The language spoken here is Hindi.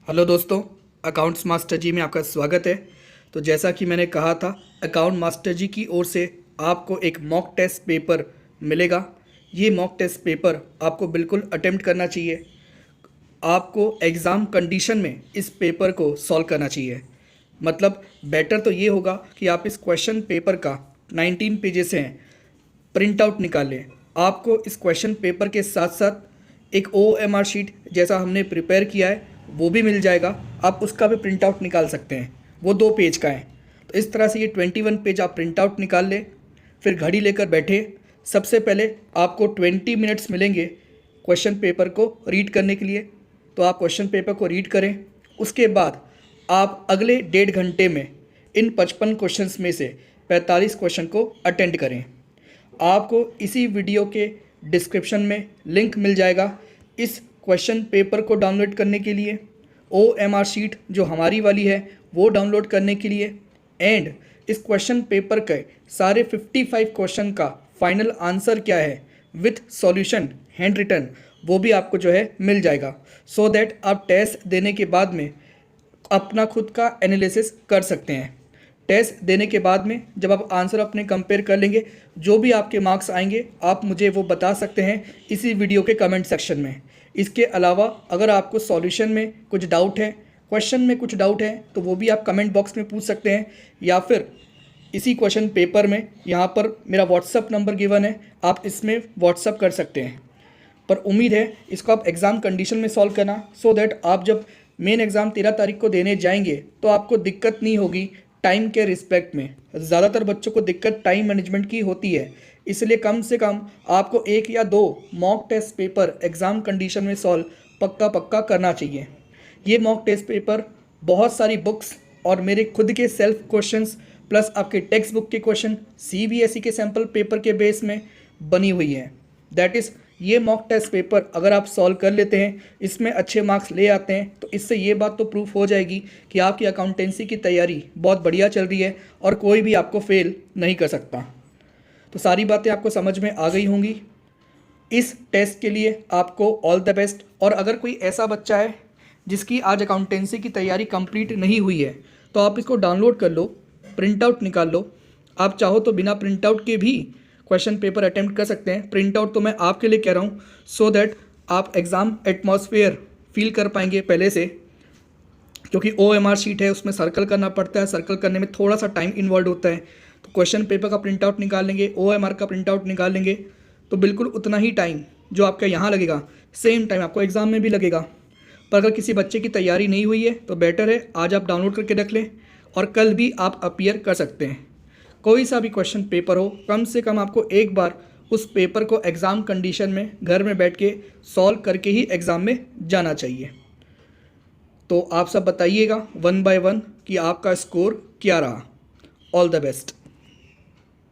हेलो दोस्तों, अकाउंट्स मास्टर जी में आपका स्वागत है। तो जैसा कि मैंने कहा था, अकाउंट मास्टर जी की ओर से आपको एक मॉक टेस्ट पेपर मिलेगा। ये मॉक टेस्ट पेपर आपको बिल्कुल अटेम्प्ट करना चाहिए। आपको एग्ज़ाम कंडीशन में इस पेपर को सॉल्व करना चाहिए। मतलब बेटर तो ये होगा कि आप इस क्वेश्चन पेपर का 19 पेजेस हैं, प्रिंट आउट निकाल लें। आपको इस क्वेश्चन पेपर के साथ साथ एक OMR शीट जैसा हमने प्रिपेयर किया है वो भी मिल जाएगा। आप उसका भी प्रिंट आउट निकाल सकते हैं, वो 2 पेज का है। तो इस तरह से ये 21 पेज आप प्रिंट आउट निकाल लें। फिर घड़ी लेकर बैठे। सबसे पहले आपको 20 मिनट्स मिलेंगे क्वेश्चन पेपर को रीड करने के लिए। तो आप क्वेश्चन पेपर को रीड करें। उसके बाद आप अगले 1.5 घंटे में इन 55 क्वेश्चंस में से 45 क्वेश्चन को अटेंड करें। आपको इसी वीडियो के डिस्क्रिप्शन में लिंक मिल जाएगा इस क्वेश्चन पेपर को डाउनलोड करने के लिए, OMR शीट जो हमारी वाली है वो डाउनलोड करने के लिए, एंड इस क्वेश्चन पेपर के सारे 55 क्वेश्चन का फाइनल आंसर क्या है विथ सॉल्यूशन हैंड रिटन वो भी आपको जो है मिल जाएगा। सो दैट आप टेस्ट देने के बाद में अपना खुद का एनालिसिस कर सकते हैं। टेस्ट देने के बाद में जब आप आंसर अपने कंपेयर कर लेंगे, जो भी आपके मार्क्स आएंगे आप मुझे वो बता सकते हैं इसी वीडियो के कमेंट सेक्शन में। इसके अलावा अगर आपको सॉल्यूशन में कुछ डाउट है, क्वेश्चन में कुछ डाउट है, तो वो भी आप कमेंट बॉक्स में पूछ सकते हैं, या फिर इसी क्वेश्चन पेपर में यहाँ पर मेरा व्हाट्सअप नंबर गिवन है, आप इसमें व्हाट्सअप कर सकते हैं। पर उम्मीद है इसको आप एग्ज़ाम कंडीशन में सॉल्व करना, सो दैट आप जब मेन एग्ज़ाम 13 तारीख को देने जाएंगे तो आपको दिक्कत नहीं होगी टाइम के रिस्पेक्ट में। ज़्यादातर बच्चों को दिक्कत टाइम मैनेजमेंट की होती है, इसलिए कम से कम आपको 1 या 2 mock test paper exam condition में सॉल्व पक्का करना चाहिए। ये मॉक टेस्ट पेपर बहुत सारी बुक्स और मेरे खुद के सेल्फ क्वेश्चंस प्लस आपके टेक्स्ट बुक के क्वेश्चन CBSE के सैम्पल पेपर के बेस में बनी हुई है। दैट इज़ ये मॉक टेस्ट पेपर अगर आप सॉल्व कर लेते हैं, इसमें अच्छे मार्क्स ले आते हैं, तो इससे ये बात तो प्रूफ हो जाएगी कि आपकी अकाउंटेंसी की तैयारी बहुत बढ़िया चल रही है और कोई भी आपको फेल नहीं कर सकता। तो सारी बातें आपको समझ में आ गई होंगी। इस टेस्ट के लिए आपको ऑल द बेस्ट। और अगर कोई ऐसा बच्चा है जिसकी आज अकाउंटेंसी की तैयारी कंप्लीट नहीं हुई है, तो आप इसको डाउनलोड कर लो, प्रिंट आउट निकाल लो। आप चाहो तो बिना प्रिंट आउट के भी क्वेश्चन पेपर अटेम्प्ट कर सकते हैं। प्रिंट आउट तो मैं आपके लिए कह रहा हूँ, सो दैट आप एग्ज़ाम एटमॉस्फेयर फील कर पाएंगे पहले से। क्योंकि OMR शीट है, उसमें सर्कल करना पड़ता है, सर्कल करने में थोड़ा सा टाइम इन्वॉल्व होता है। तो क्वेश्चन पेपर का प्रिंट आउट निकाल लेंगे, OMR का प्रिंट आउट निकाल लेंगे, तो बिल्कुल उतना ही टाइम जो आपका यहाँ लगेगा सेम टाइम आपको एग्ज़ाम में भी लगेगा। पर अगर किसी बच्चे की तैयारी नहीं हुई है तो बेटर है आज आप डाउनलोड करके रख लें और कल भी आप अपीयर कर सकते हैं। कोई सा भी क्वेश्चन पेपर हो, कम से कम आपको एक बार उस पेपर को एग्ज़ाम कंडीशन में घर में बैठ के सॉल्व करके ही एग्ज़ाम में जाना चाहिए। तो आप सब बताइएगा 1 बाय 1 कि आपका स्कोर क्या रहा। All the best.